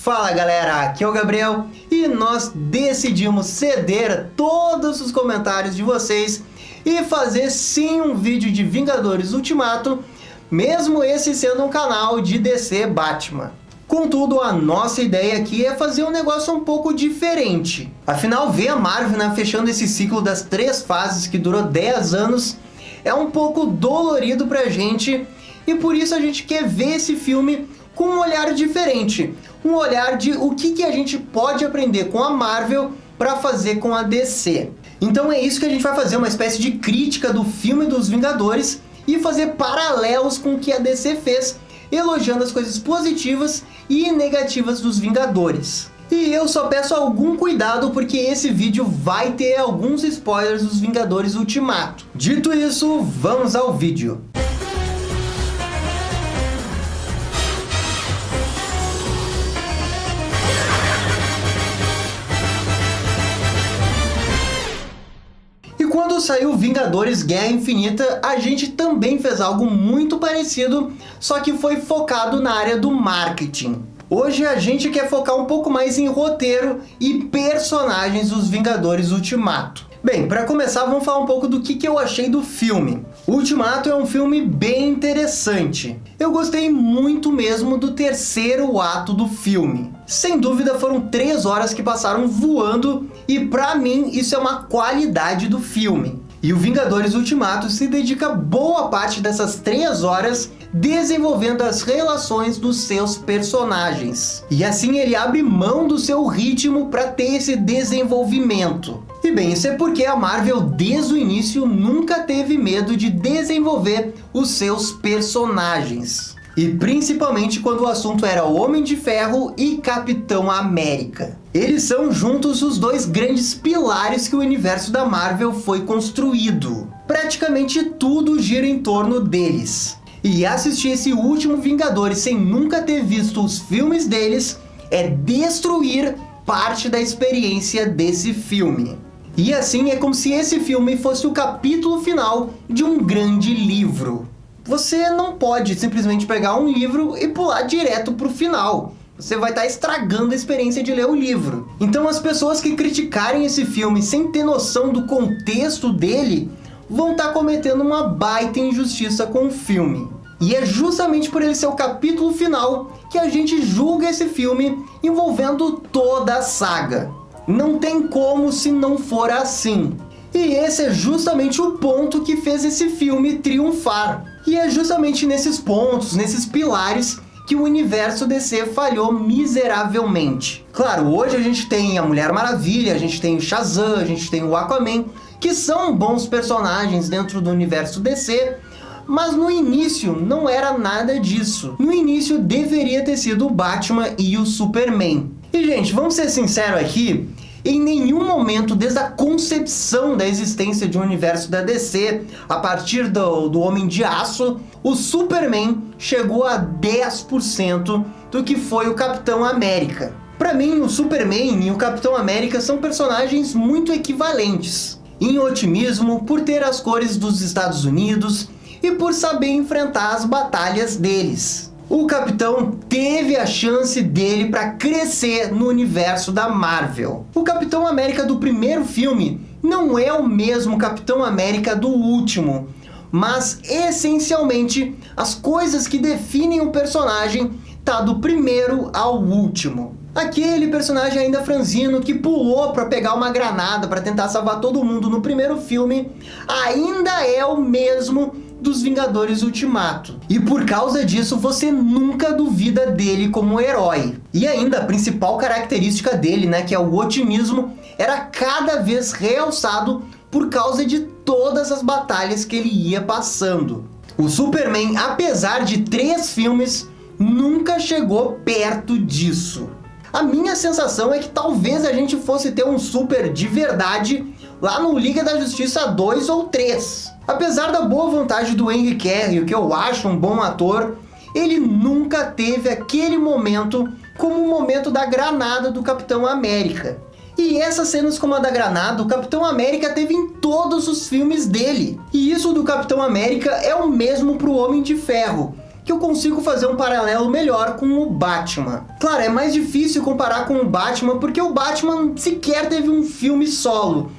Fala galera, aqui é o Gabriel e nós decidimos ceder todos os comentários de vocês e fazer sim um vídeo de Vingadores Ultimato, mesmo esse sendo um canal de DC Batman. Contudo, a nossa ideia aqui é fazer um negócio um pouco diferente. Afinal, ver a Marvel fechando esse ciclo das 3 fases que durou 10 anos é um pouco dolorido pra gente e por isso a gente quer ver esse filme com um olhar diferente. Um olhar de o que a gente pode aprender com a Marvel para fazer com a DC. Então é isso que a gente vai fazer, uma espécie de crítica do filme dos Vingadores e fazer paralelos com o que a DC fez, elogiando as coisas positivas e negativas dos Vingadores. E eu só peço algum cuidado porque esse vídeo vai ter alguns spoilers dos Vingadores Ultimato. Dito isso, vamos ao vídeo. Quando saiu Vingadores Guerra Infinita, a gente também fez algo muito parecido, só que foi focado na área do marketing. Hoje a gente quer focar um pouco mais em roteiro e personagens dos Vingadores Ultimato. Bem, para começar, vamos falar um pouco do que eu achei do filme. O Ultimato é um filme bem interessante. Eu gostei muito mesmo do terceiro ato do filme. Sem dúvida foram 3 horas que passaram voando e pra mim isso é uma qualidade do filme. E o Vingadores Ultimato se dedica boa parte dessas 3 horas desenvolvendo as relações dos seus personagens. E assim ele abre mão do seu ritmo para ter esse desenvolvimento. E bem, isso é porque a Marvel desde o início nunca teve medo de desenvolver os seus personagens. E principalmente quando o assunto era Homem de Ferro e Capitão América. Eles são juntos os 2 grandes pilares que o universo da Marvel foi construído. Praticamente tudo gira em torno deles. E assistir esse último Vingadores sem nunca ter visto os filmes deles é destruir parte da experiência desse filme. E assim é como se esse filme fosse o capítulo final de um grande livro. Você não pode simplesmente pegar um livro e pular direto para o final. Você vai estar estragando a experiência de ler o livro. Então as pessoas que criticarem esse filme sem ter noção do contexto dele vão estar cometendo uma baita injustiça com o filme. E é justamente por ele ser o capítulo final que a gente julga esse filme envolvendo toda a saga. Não tem como se não for assim. E esse é justamente o ponto que fez esse filme triunfar. E é justamente nesses pontos, nesses pilares, que o universo DC falhou miseravelmente. Claro, hoje a gente tem a Mulher Maravilha, a gente tem o Shazam, a gente tem o Aquaman, que são bons personagens dentro do universo DC, mas no início não era nada disso. No início deveria ter sido o Batman e o Superman. E gente, vamos ser sinceros aqui, em nenhum momento, desde a concepção da existência de um universo da DC, a partir do Homem de Aço, o Superman chegou a 10% do que foi o Capitão América. Para mim, o Superman e o Capitão América são personagens muito equivalentes. Em otimismo, por ter as cores dos Estados Unidos e por saber enfrentar as batalhas deles. O Capitão teve a chance dele para crescer no universo da Marvel. O Capitão América do primeiro filme não é o mesmo Capitão América do último, mas essencialmente as coisas que definem o personagem tá do primeiro ao último. Aquele personagem ainda franzino que pulou para pegar uma granada para tentar salvar todo mundo no primeiro filme ainda é o mesmo dos Vingadores Ultimato. E por causa disso você nunca duvida dele como herói. E ainda a principal característica dele, que é o otimismo, era cada vez realçado por causa de todas as batalhas que ele ia passando. O Superman, apesar de 3 filmes, nunca chegou perto disso. A minha sensação é que talvez a gente fosse ter um Super de verdade lá no Liga da Justiça 2 ou 3. Apesar da boa vontade do Henry Cavill, que eu acho um bom ator, ele nunca teve aquele momento como o momento da granada do Capitão América. E essas cenas como a da granada, o Capitão América teve em todos os filmes dele. E isso do Capitão América é o mesmo pro Homem de Ferro, que eu consigo fazer um paralelo melhor com o Batman. Claro, é mais difícil comparar com o Batman porque o Batman sequer teve um filme solo.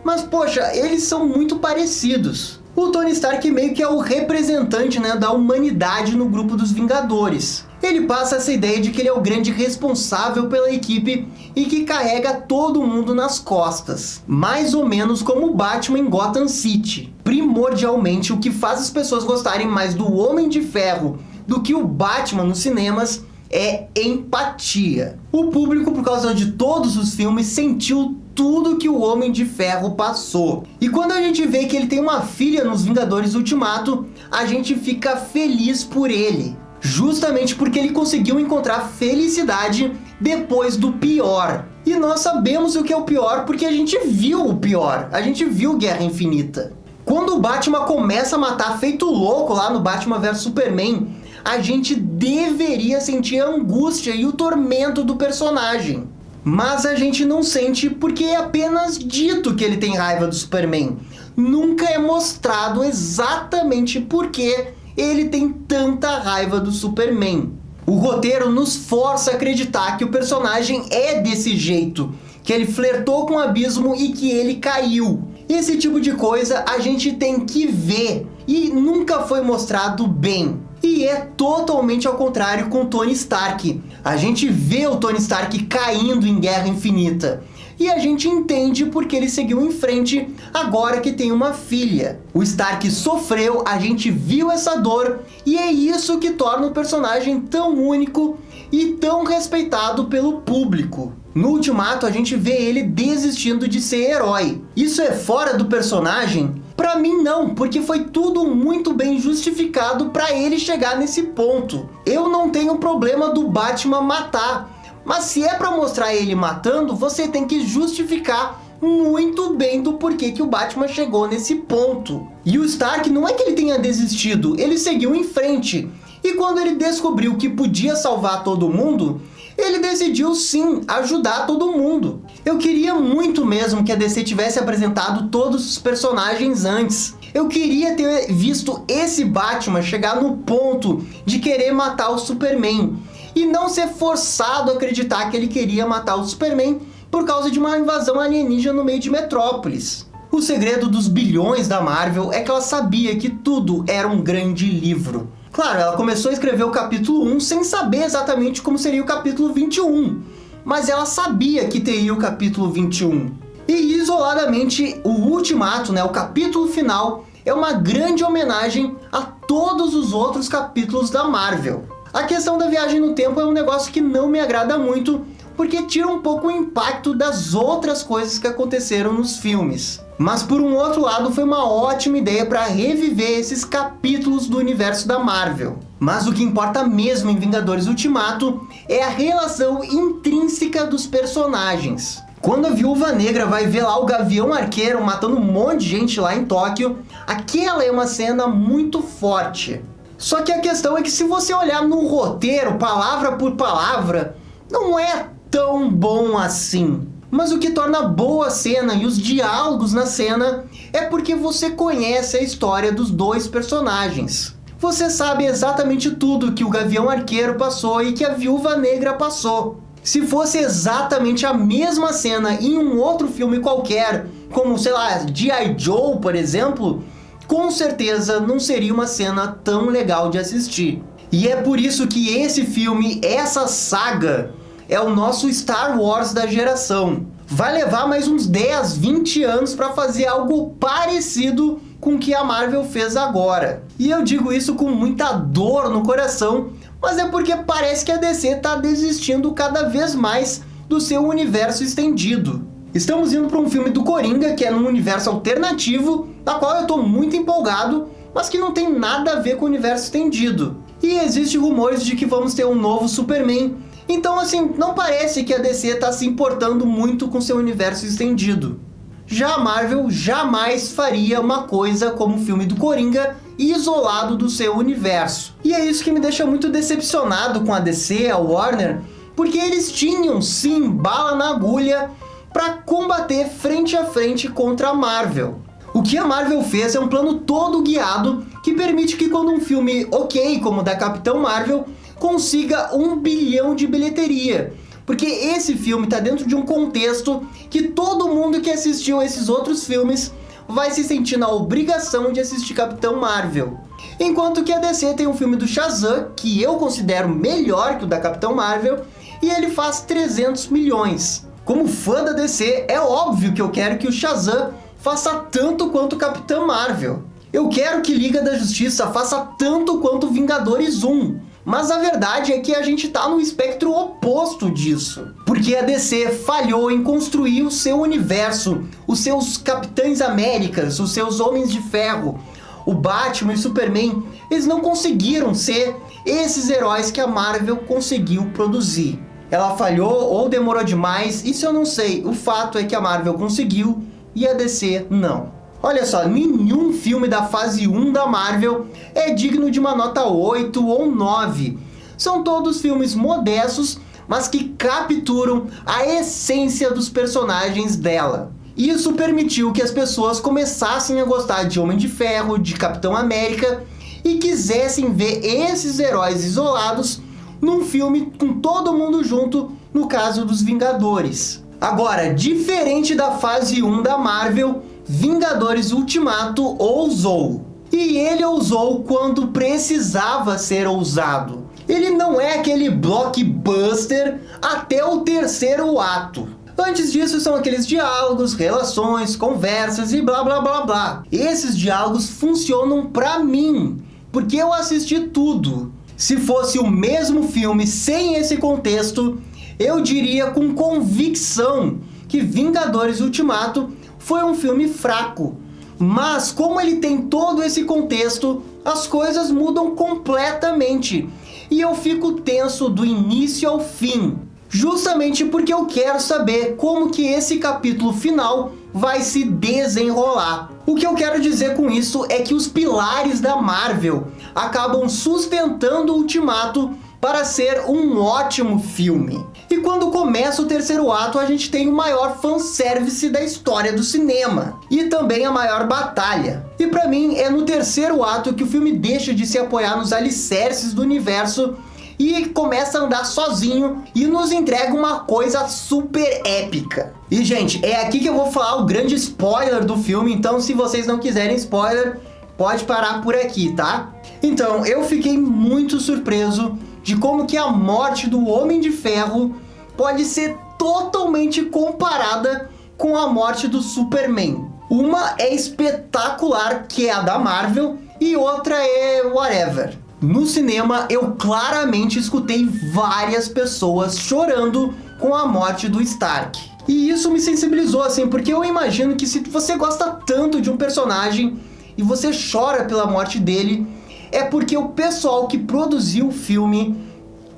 Mas poxa, eles são muito parecidos. O Tony Stark meio que é o representante, né, da humanidade no grupo dos Vingadores. Ele passa essa ideia de que ele é o grande responsável pela equipe e que carrega todo mundo nas costas. Mais ou menos como o Batman em Gotham City. Primordialmente, o que faz as pessoas gostarem mais do Homem de Ferro do que o Batman nos cinemas é empatia. O público, por causa de todos os filmes, sentiu tudo que o Homem de Ferro passou. E quando a gente vê que ele tem uma filha nos Vingadores Ultimato, a gente fica feliz por ele. Justamente porque ele conseguiu encontrar felicidade depois do pior. E nós sabemos o que é o pior porque a gente viu o pior. A gente viu Guerra Infinita. Quando o Batman começa a matar feito louco lá no Batman vs Superman, a gente deveria sentir a angústia e o tormento do personagem. Mas a gente não sente porque é apenas dito que ele tem raiva do Superman. Nunca é mostrado exatamente por que ele tem tanta raiva do Superman. O roteiro nos força a acreditar que o personagem é desse jeito, que ele flertou com o abismo e que ele caiu. Esse tipo de coisa a gente tem que ver e nunca foi mostrado bem. E é totalmente ao contrário com Tony Stark. A gente vê o Tony Stark caindo em Guerra Infinita. E a gente entende porque ele seguiu em frente agora que tem uma filha. O Stark sofreu, a gente viu essa dor e é isso que torna o personagem tão único e tão respeitado pelo público. No Ultimato a gente vê ele desistindo de ser herói. Isso é fora do personagem? Pra mim não, porque foi tudo muito bem justificado pra ele chegar nesse ponto. Eu não tenho problema do Batman matar. Mas se é pra mostrar ele matando, você tem que justificar muito bem do porquê que o Batman chegou nesse ponto. E o Stark não é que ele tenha desistido, ele seguiu em frente. E quando ele descobriu que podia salvar todo mundo, ele decidiu sim ajudar todo mundo. Eu queria muito mesmo que a DC tivesse apresentado todos os personagens antes. Eu queria ter visto esse Batman chegar no ponto de querer matar o Superman. E não ser forçado a acreditar que ele queria matar o Superman por causa de uma invasão alienígena no meio de Metrópolis. O segredo dos bilhões da Marvel é que ela sabia que tudo era um grande livro. Claro, ela começou a escrever o capítulo 1 sem saber exatamente como seria o capítulo 21, mas ela sabia que teria o capítulo 21. E isoladamente, o Ultimato, o capítulo final, é uma grande homenagem a todos os outros capítulos da Marvel. A questão da viagem no tempo é um negócio que não me agrada muito, porque tira um pouco o impacto das outras coisas que aconteceram nos filmes. Mas por um outro lado foi uma ótima ideia para reviver esses capítulos do universo da Marvel. Mas o que importa mesmo em Vingadores Ultimato é a relação intrínseca dos personagens. Quando a Viúva Negra vai ver lá o Gavião Arqueiro matando um monte de gente lá em Tóquio, aquela é uma cena muito forte. Só que a questão é que se você olhar no roteiro, palavra por palavra, não é tão bom assim. Mas o que torna boa a cena e os diálogos na cena é porque você conhece a história dos dois personagens. Você sabe exatamente tudo que o Gavião Arqueiro passou e que a Viúva Negra passou. Se fosse exatamente a mesma cena em um outro filme qualquer, como, sei lá, G.I. Joe, por exemplo, com certeza não seria uma cena tão legal de assistir. E é por isso que esse filme, essa saga, é o nosso Star Wars da geração. Vai levar mais uns 10, 20 anos para fazer algo parecido com o que a Marvel fez agora. E eu digo isso com muita dor no coração, mas é porque parece que a DC está desistindo cada vez mais do seu universo estendido. Estamos indo para um filme do Coringa, que é num universo alternativo, da qual eu estou muito empolgado, mas que não tem nada a ver com o universo estendido. E existem rumores de que vamos ter um novo Superman. Então, assim, não parece que a DC está se importando muito com seu universo estendido. Já a Marvel jamais faria uma coisa como o filme do Coringa isolado do seu universo. E é isso que me deixa muito decepcionado com a DC, a Warner, porque eles tinham, sim, bala na agulha para combater frente a frente contra a Marvel. O que a Marvel fez é um plano todo guiado que permite que quando um filme ok, como o da Capitã Marvel, consiga 1 bilhão de bilheteria. Porque esse filme está dentro de um contexto que todo mundo que assistiu esses outros filmes vai se sentir na obrigação de assistir Capitão Marvel. Enquanto que a DC tem um filme do Shazam, que eu considero melhor que o da Capitão Marvel, e ele faz 300 milhões. Como fã da DC, é óbvio que eu quero que o Shazam faça tanto quanto o Capitão Marvel. Eu quero que Liga da Justiça faça tanto quanto Vingadores 1. Mas a verdade é que a gente tá no espectro oposto disso. Porque a DC falhou em construir o seu universo, os seus Capitães Américas, os seus Homens de Ferro, o Batman e o Superman. Eles não conseguiram ser esses heróis que a Marvel conseguiu produzir. Ela falhou ou demorou demais, isso eu não sei. O fato é que a Marvel conseguiu e a DC não. Olha só, nenhum filme da fase 1 da Marvel é digno de uma nota 8 ou 9. São todos filmes modestos, mas que capturam a essência dos personagens dela. Isso permitiu que as pessoas começassem a gostar de Homem de Ferro, de Capitão América e quisessem ver esses heróis isolados num filme com todo mundo junto, no caso dos Vingadores. Agora, diferente da fase 1 da Marvel, Vingadores Ultimato ousou. E ele ousou quando precisava ser ousado. Ele não é aquele blockbuster até o terceiro ato. Antes disso são aqueles diálogos, relações, conversas e blá blá blá blá. Esses diálogos funcionam pra mim, porque eu assisti tudo. Se fosse o mesmo filme sem esse contexto, eu diria com convicção que Vingadores Ultimato foi um filme fraco. Mas como ele tem todo esse contexto, as coisas mudam completamente. E eu fico tenso do início ao fim. Justamente porque eu quero saber como que esse capítulo final vai se desenrolar. O que eu quero dizer com isso é que os pilares da Marvel acabam sustentando o Ultimato para ser um ótimo filme. E quando começa o terceiro ato, a gente tem o maior fanservice da história do cinema. E também a maior batalha. E pra mim, é no terceiro ato que o filme deixa de se apoiar nos alicerces do universo e começa a andar sozinho e nos entrega uma coisa super épica. E, gente, é aqui que eu vou falar o grande spoiler do filme, então se vocês não quiserem spoiler, pode parar por aqui, tá? Então, eu fiquei muito surpreso de como que a morte do Homem de Ferro pode ser totalmente comparada com a morte do Superman. Uma é espetacular, que é a da Marvel, e outra é whatever. No cinema, eu claramente escutei várias pessoas chorando com a morte do Stark. E isso me sensibilizou, assim, porque eu imagino que se você gosta tanto de um personagem e você chora pela morte dele, é porque o pessoal que produziu o filme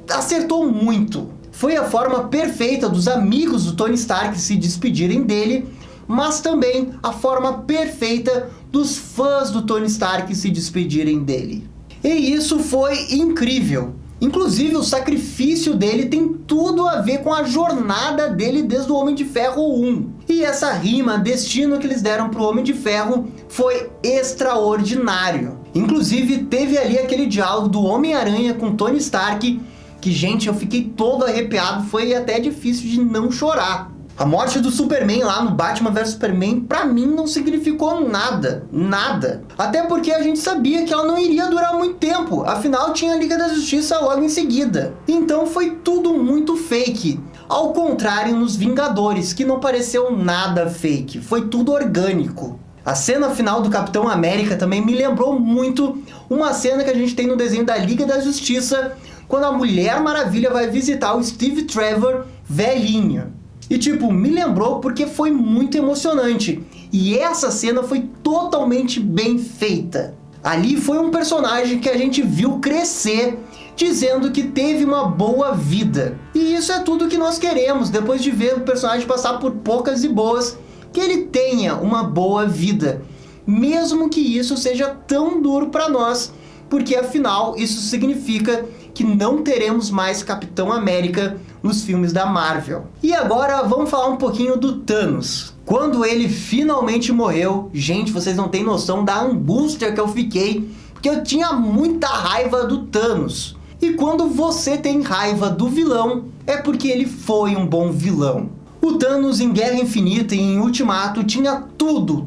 acertou muito. Foi a forma perfeita dos amigos do Tony Stark se despedirem dele, mas também a forma perfeita dos fãs do Tony Stark se despedirem dele. E isso foi incrível. Inclusive, o sacrifício dele tem tudo a ver com a jornada dele desde o Homem de Ferro 1. E essa rima, destino, que eles deram pro Homem de Ferro foi extraordinário. Inclusive, teve ali aquele diálogo do Homem-Aranha com Tony Stark, que, gente, eu fiquei todo arrepiado, foi até difícil de não chorar. A morte do Superman lá no Batman vs Superman, pra mim, não significou nada. Nada. Até porque a gente sabia que ela não iria durar muito tempo. Afinal, tinha a Liga da Justiça logo em seguida. Então foi tudo muito fake. Ao contrário nos Vingadores, que não pareceu nada fake. Foi tudo orgânico. A cena final do Capitão América também me lembrou muito uma cena que a gente tem no desenho da Liga da Justiça, quando a Mulher Maravilha vai visitar o Steve Trevor velhinho. E tipo, me lembrou porque foi muito emocionante. E essa cena foi totalmente bem feita. Ali foi um personagem que a gente viu crescer, dizendo que teve uma boa vida. E isso é tudo que nós queremos, depois de ver o personagem passar por poucas e boas, que ele tenha uma boa vida. Mesmo que isso seja tão duro para nós, porque afinal isso significa que não teremos mais Capitão América nos filmes da Marvel. E agora vamos falar um pouquinho do Thanos. Quando ele finalmente morreu, gente, vocês não têm noção da angústia que eu fiquei, porque eu tinha muita raiva do Thanos. E quando você tem raiva do vilão, é porque ele foi um bom vilão. O Thanos em Guerra Infinita e em Ultimato tinha tudo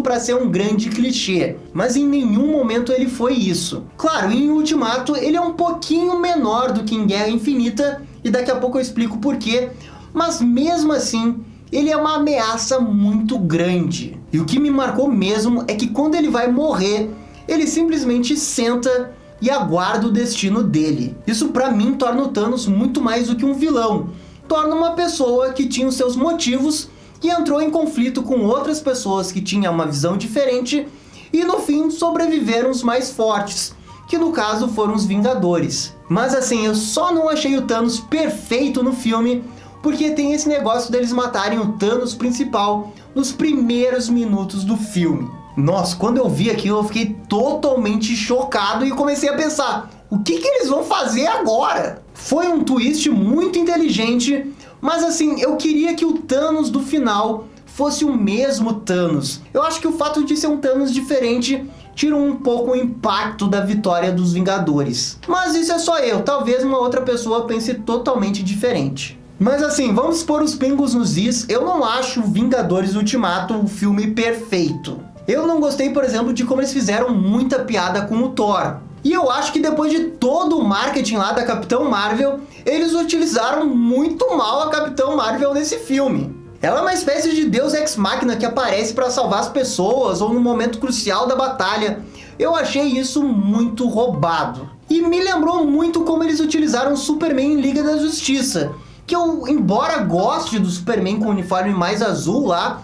para ser um grande clichê, mas em nenhum momento ele foi isso. Claro, em Ultimato ele é um pouquinho menor do que em Guerra Infinita, e daqui a pouco eu explico porquê, mas mesmo assim, ele é uma ameaça muito grande. E o que me marcou mesmo é que quando ele vai morrer, ele simplesmente senta e aguarda o destino dele. Isso pra mim torna o Thanos muito mais do que um vilão. Torna uma pessoa que tinha os seus motivos e entrou em conflito com outras pessoas que tinham uma visão diferente e no fim sobreviveram os mais fortes, que no caso foram os Vingadores. Mas assim, eu só não achei o Thanos perfeito no filme porque tem esse negócio deles matarem o Thanos principal nos primeiros minutos do filme. Nossa, quando eu vi aquilo eu fiquei totalmente chocado e comecei a pensar, o que eles vão fazer agora? Foi um twist muito inteligente, mas assim, eu queria que o Thanos do final fosse o mesmo Thanos. Eu acho que o fato de ser um Thanos diferente tira um pouco o impacto da vitória dos Vingadores. Mas isso é só eu, talvez uma outra pessoa pense totalmente diferente. Mas assim, vamos pôr os pingos nos is, eu não acho Vingadores Ultimato um filme perfeito. Eu não gostei, por exemplo, de como eles fizeram muita piada com o Thor. E eu acho que depois de todo o marketing lá da Capitão Marvel, eles utilizaram muito mal a Capitão Marvel nesse filme. Ela é uma espécie de deus ex-machina que aparece para salvar as pessoas ou no momento crucial da batalha. Eu achei isso muito roubado. E me lembrou muito como eles utilizaram o Superman em Liga da Justiça. Que eu, embora goste do Superman com o uniforme mais azul lá,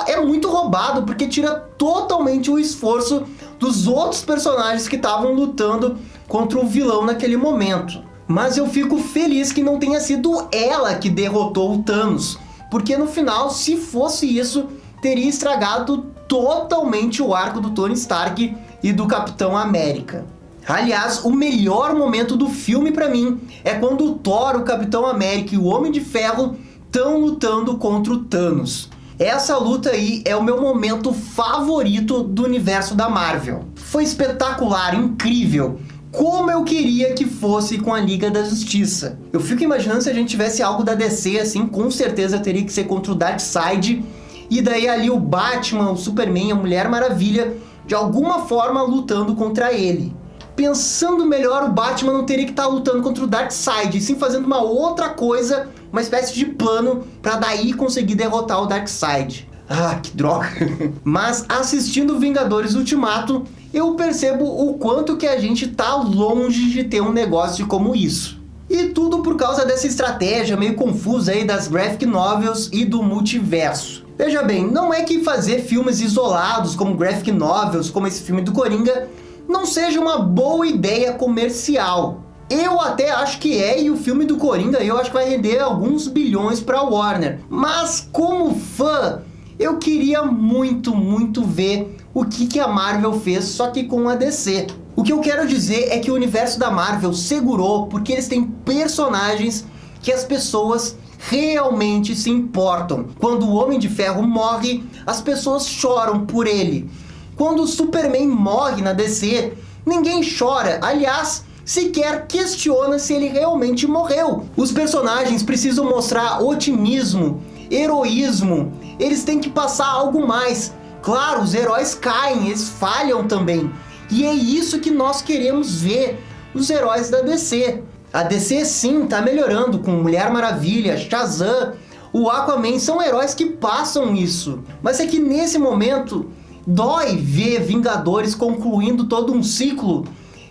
é muito roubado porque tira totalmente o esforço dos outros personagens que estavam lutando contra o vilão naquele momento. Mas eu fico feliz que não tenha sido ela que derrotou o Thanos, porque no final, se fosse isso, teria estragado totalmente o arco do Tony Stark e do Capitão América. Aliás, o melhor momento do filme pra mim é quando o Thor, o Capitão América e o Homem de Ferro estão lutando contra o Thanos. Essa luta aí é o meu momento favorito do universo da Marvel. Foi espetacular, incrível. Como eu queria que fosse com a Liga da Justiça. Eu fico imaginando se a gente tivesse algo da DC assim, com certeza teria que ser contra o Darkseid. E daí ali o Batman, o Superman, a Mulher Maravilha, de alguma forma lutando contra ele. Pensando melhor, o Batman não teria que estar lutando contra o Darkseid, e sim fazendo uma outra coisa, uma espécie de plano para daí conseguir derrotar o Darkseid. Ah, que droga! Mas assistindo Vingadores Ultimato, eu percebo o quanto que a gente tá longe de ter um negócio como isso. E tudo por causa dessa estratégia meio confusa aí das graphic novels e do multiverso. Veja bem, não é que fazer filmes isolados como graphic novels, como esse filme do Coringa, não seja uma boa ideia comercial. Eu até acho que é, e o filme do Coringa eu acho que vai render alguns bilhões para Warner. Mas como fã, eu queria muito ver o que a Marvel fez, só que com a DC. O que eu quero dizer é que o universo da Marvel segurou porque eles têm personagens que as pessoas realmente se importam. Quando o Homem de Ferro morre, as pessoas choram por ele. Quando o Superman morre na DC, ninguém chora. Aliás, sequer questiona se ele realmente morreu. Os personagens precisam mostrar otimismo, heroísmo. Eles têm que passar algo mais. Claro, os heróis caem, eles falham também. E é isso que nós queremos ver, os heróis da DC. A DC sim está melhorando com Mulher Maravilha, Shazam, o Aquaman, são heróis que passam isso. Mas é que nesse momento dói ver Vingadores concluindo todo um ciclo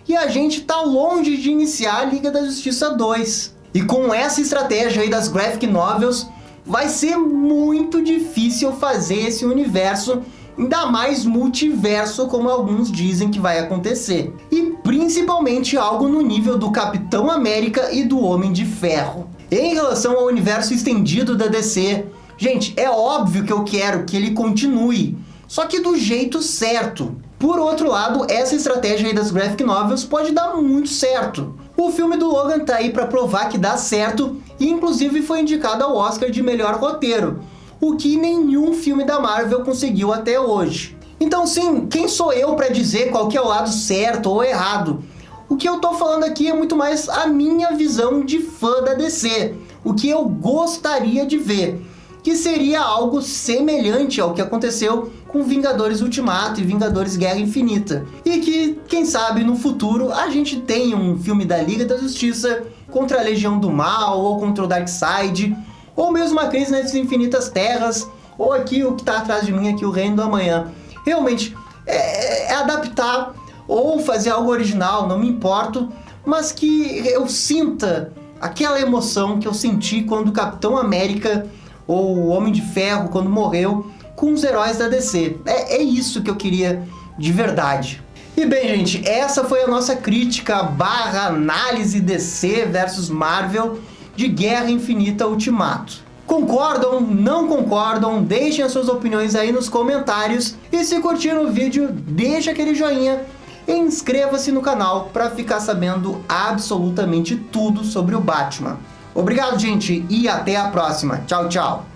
e a gente tá longe de iniciar a Liga da Justiça 2. E com essa estratégia aí das graphic novels, vai ser muito difícil fazer esse universo, ainda mais multiverso, como alguns dizem que vai acontecer. E principalmente algo no nível do Capitão América e do Homem de Ferro. Em relação ao universo estendido da DC, gente, é óbvio que eu quero que ele continue, só que do jeito certo. Por outro lado, essa estratégia aí das graphic novels pode dar muito certo. O filme do Logan tá aí para provar que dá certo e inclusive foi indicado ao Oscar de melhor roteiro, o que nenhum filme da Marvel conseguiu até hoje. Então sim, quem sou eu para dizer qual que é o lado certo ou errado? O que eu tô falando aqui é muito mais a minha visão de fã da DC, o que eu gostaria de ver, que seria algo semelhante ao que aconteceu com Vingadores Ultimato e Vingadores Guerra Infinita. E que, quem sabe, no futuro a gente tenha um filme da Liga da Justiça contra a Legião do Mal, ou contra o Darkseid, ou mesmo a Crise nas Infinitas Terras, ou aqui o que está atrás de mim, aqui o Reino do Amanhã. Realmente, é adaptar ou fazer algo original, não me importo, mas que eu sinta aquela emoção que eu senti quando o Capitão América ou o Homem de Ferro, quando morreu, com os heróis da DC. É isso que eu queria de verdade. E bem, gente, essa foi a nossa crítica barra análise DC versus Marvel de Guerra Infinita Ultimato. Concordam? Não concordam? Deixem as suas opiniões aí nos comentários. E se curtiram o vídeo, deixa aquele joinha e inscreva-se no canal para ficar sabendo absolutamente tudo sobre o Batman. Obrigado, gente, e até a próxima. Tchau, tchau.